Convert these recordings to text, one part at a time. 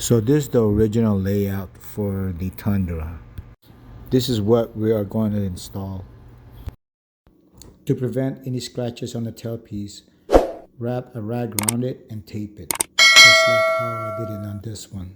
So this is the original layout for the Tundra. This is what we are going to install. To prevent any scratches on the tailpiece, wrap a rag around it and tape it, just like how I did it on this one.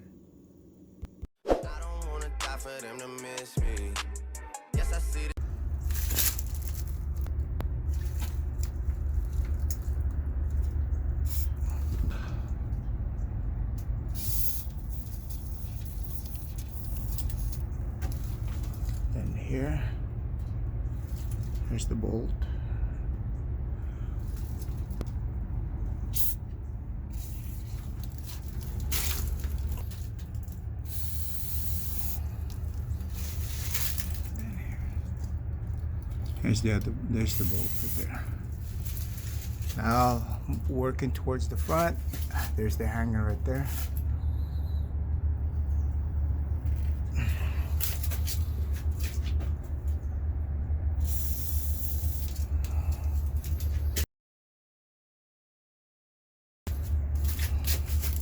And here's the bolt. There's the bolt right there. Now working towards the front, there's the hanger right there.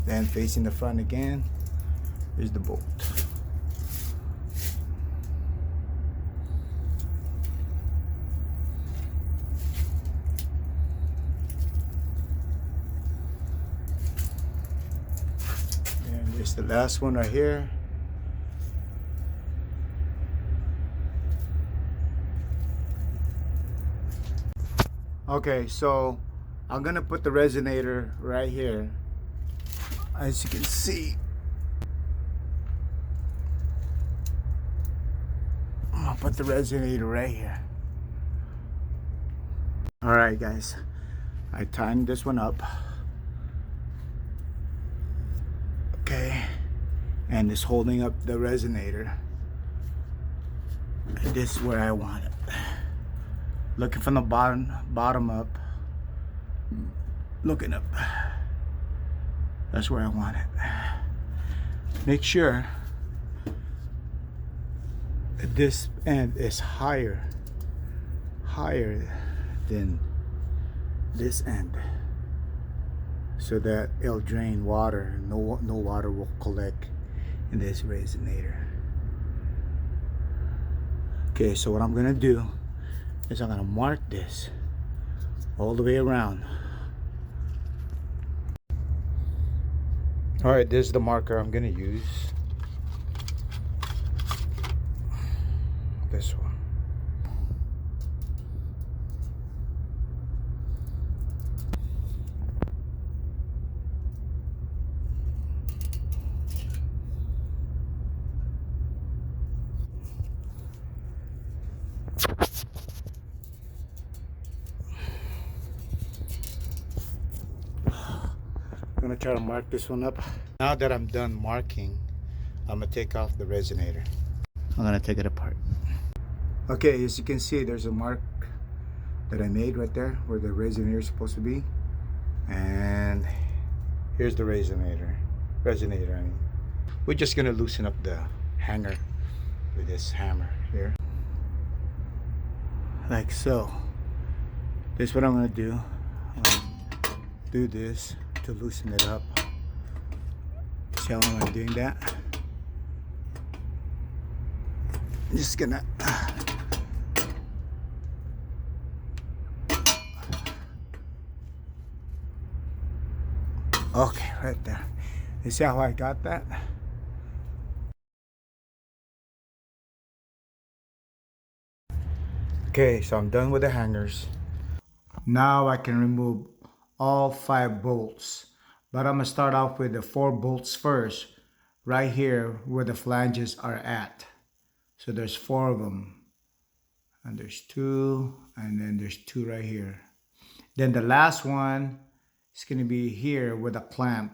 Then facing the front again, is the bolt. And there's the last one right here. Okay, so I'm gonna put the resonator right here. As you can see, I'm gonna put the resonator right here. Alright guys, I tightened this one up. Okay, and it's holding up the resonator. And this is where I want it. Looking from the bottom up, looking up. That's where I want it. Make sure that this end is higher than this end, so that it'll drain water. No water will collect in this resonator. Okay, so what I'm gonna do is I'm gonna mark this all the way around. All right, this is the marker I'm gonna use. This one. I'm gonna try to mark this one up. Now that I'm done marking, I'm gonna take off the resonator. I'm gonna take it apart. Okay, as you can see, there's a mark that I made right there where the resonator is supposed to be. And here's the resonator. I mean. We're just gonna loosen up the hanger with this hammer here. Like so. This is what I'm gonna do. Do this to loosen it up. See how I'm doing that? I'm just gonna okay, right there. You see how I got that? Okay, so I'm done with the hangers. Now I can remove all 5 bolts, but I'm gonna start off with the 4 bolts first, right here where the flanges are at. So there's 4 of them, and there's 2, and then there's 2 right here. Then the last one is gonna be here with a clamp.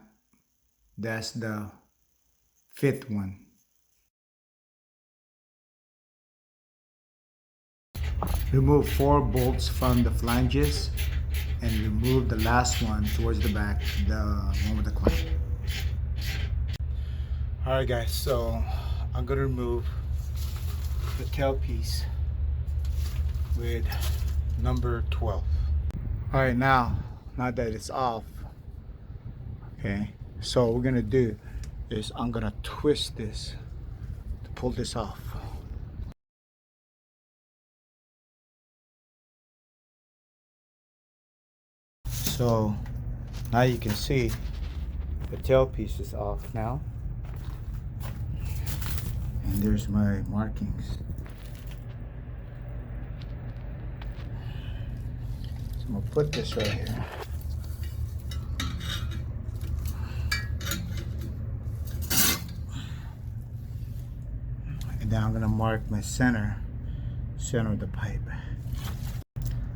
That's the 5th one. Remove 4 bolts from the flanges and remove the last one towards the back, the one with the clamp. Alright guys, so I'm gonna remove the tailpiece with number 12. Alright, now that it's off, okay, so what we're gonna do is I'm gonna twist this to pull this off. So now you can see the tailpiece is off now. And there's my markings. So I'm gonna put this right here. And then I'm gonna mark my center of the pipe.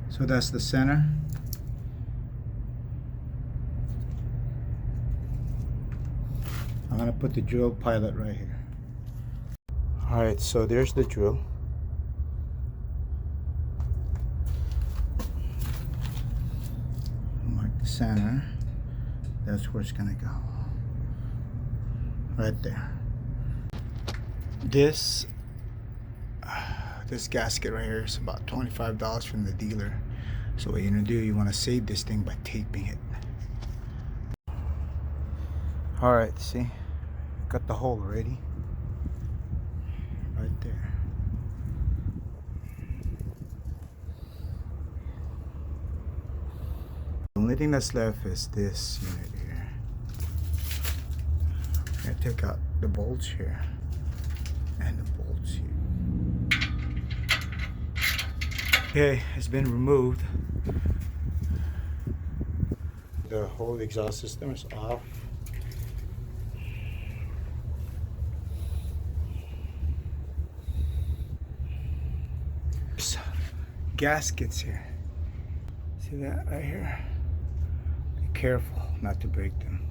So that's the center. I'm gonna put the drill pilot right here. Alright, so there's the drill. Mark the center. That's where it's gonna go. Right there. This gasket right here is about $25 from the dealer. So what you're gonna do, you wanna save this thing by taping it. Alright, see? Got the hole ready. Right there. The only thing that's left is this unit here. I'm gonna take out the bolts here and the bolts here. Okay, it's been removed. The whole exhaust system is off. Gaskets here. See that right here? Be careful not to break them.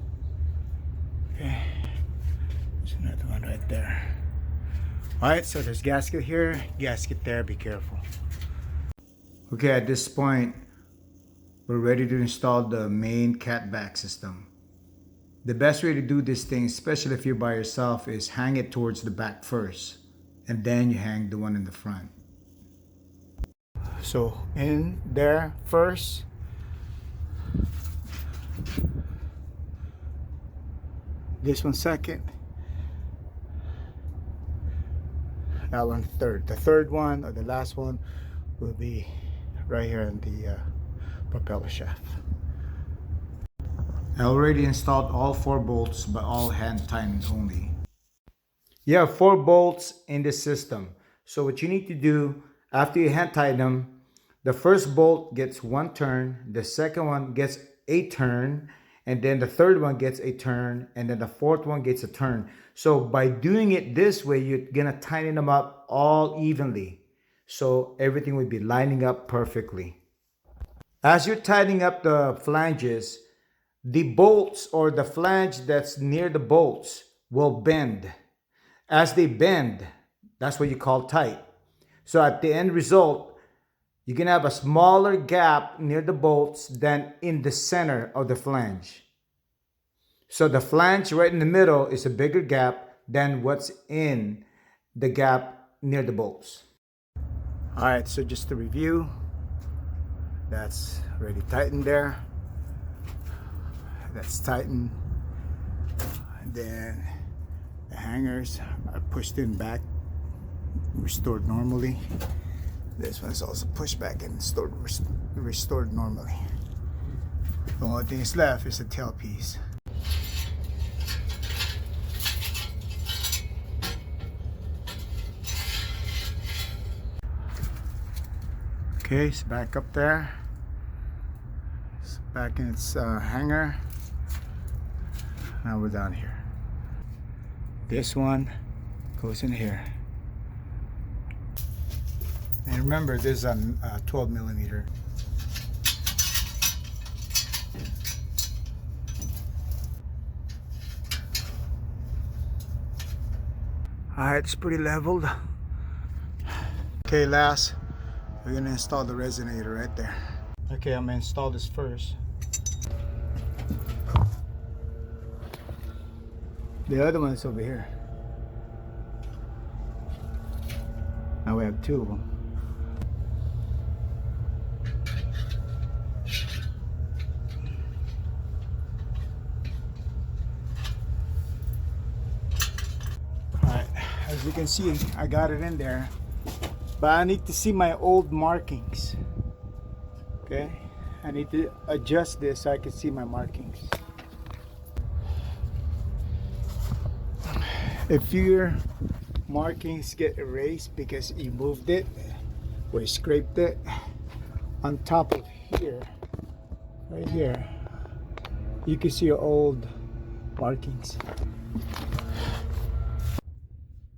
Okay, there's another one right there. Alright, so there's gasket here, gasket there, be careful. Okay, at this point, we're ready to install the main catback system. The best way to do this thing, especially if you're by yourself, is hang it towards the back first, and then you hang the one in the front. So in there first, this one second, that one third. The third one, or the last one, will be right here in the propeller shaft. I already installed all 4 bolts, but all hand tightened only. You have 4 bolts in the system. So what you need to do, after you hand tighten them, the first bolt gets 1 turn, the second one gets a turn, and then the third one gets a turn, and then the fourth one gets a turn. So by doing it this way, you're gonna tighten them up all evenly. So everything will be lining up perfectly. As you're tightening up the flanges, the bolts or the flange that's near the bolts will bend. As they bend, that's what you call tight. So at the end result, you can have a smaller gap near the bolts than in the center of the flange. So the flange right in the middle is a bigger gap than what's in the gap near the bolts. All right, so just to review, that's already tightened there. That's tightened. And then the hangers are pushed in back, restored normally. This one is also pushed back and restored normally. The only thing that's left is the tailpiece. Okay, it's back up there. It's back in its hanger. Now we're down here. This one goes in here. And remember, this is a 12 millimeter. Alright, it's pretty leveled. Okay, last, we're gonna install the resonator right there. Okay, I'm gonna install this first. The other one is over here. Now we have 2 of them. As you can see, I got it in there, but I need to see my old markings. Okay, I need to adjust this so I can see my markings. If your markings get erased because you moved it or you scraped it, on top of here, right here, you can see your old markings.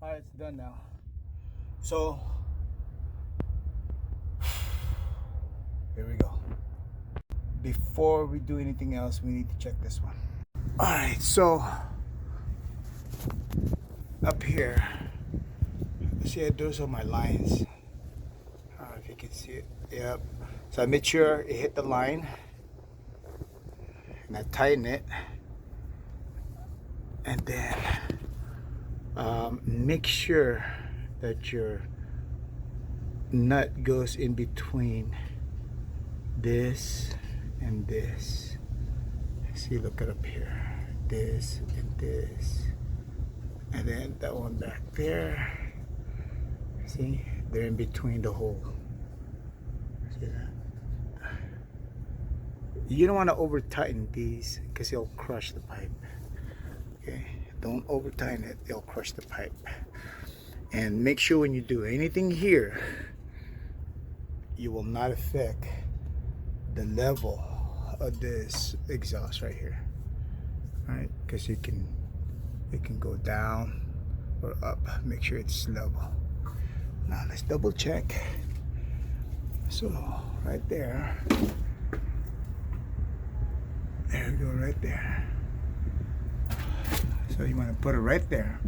Alright, it's done now. So here we go. Before we do anything else, we need to check this one. Alright, so up here, see, those are my lines. I don't know if you can see it. Yep. So I made sure it hit the line, and I tighten it, and then make sure that your nut goes in between this and this. See, look it up here. This and this, and then that one back there. See, they're in between the hole. See that? You don't want to over tighten these because it'll crush the pipe. Okay, don't over tighten it, it'll crush the pipe. And make sure when you do anything here, you will not affect the level of this exhaust right here. All right, because it can go down or up. Make sure it's level. Now let's double check. So right there, there we go, right there. So you want to put it right there,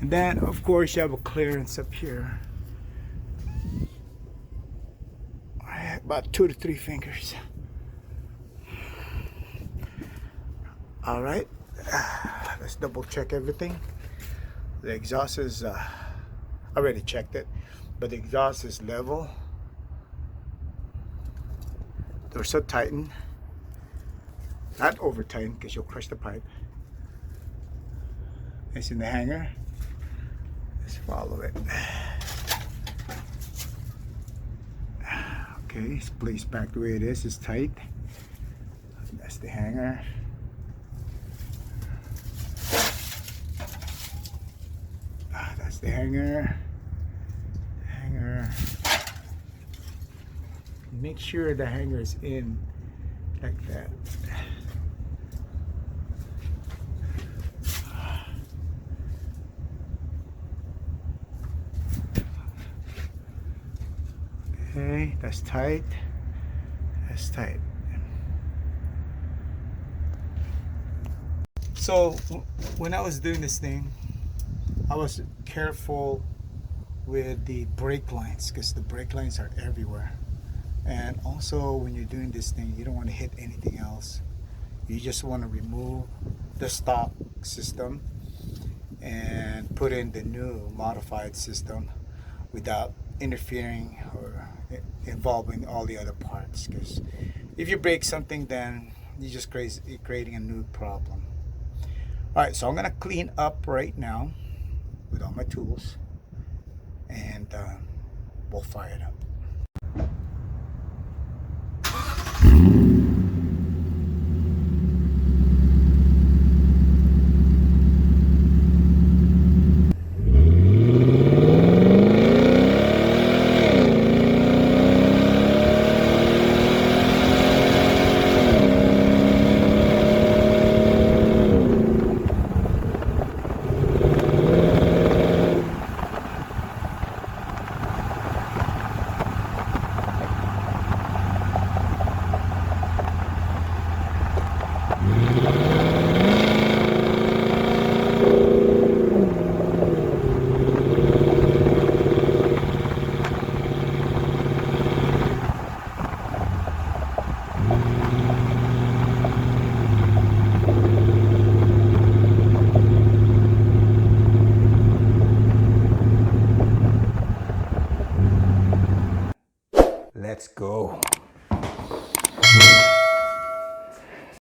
and then of course you have a clearance up here, about 2 to 3 fingers. All right, let's double check everything. The exhaust is I already checked it, but the exhaust is level. They're so tightened, not over tightened because you'll crush the pipe. It's in the hanger. Let's follow it. Okay, it's placed back the way it is. It's tight. That's the hanger. That's the hanger. Make sure the hanger is in like that. Okay, that's tight. That's tight. So when I was doing this thing, I was careful with the brake lines because the brake lines are everywhere. And also when you're doing this thing, you don't want to hit anything else. You just want to remove the stock system and put in the new modified system without interfering or involving all the other parts, because if you break something, then you just creating a new problem. All right, so I'm gonna clean up right now with all my tools, and we'll fire it up.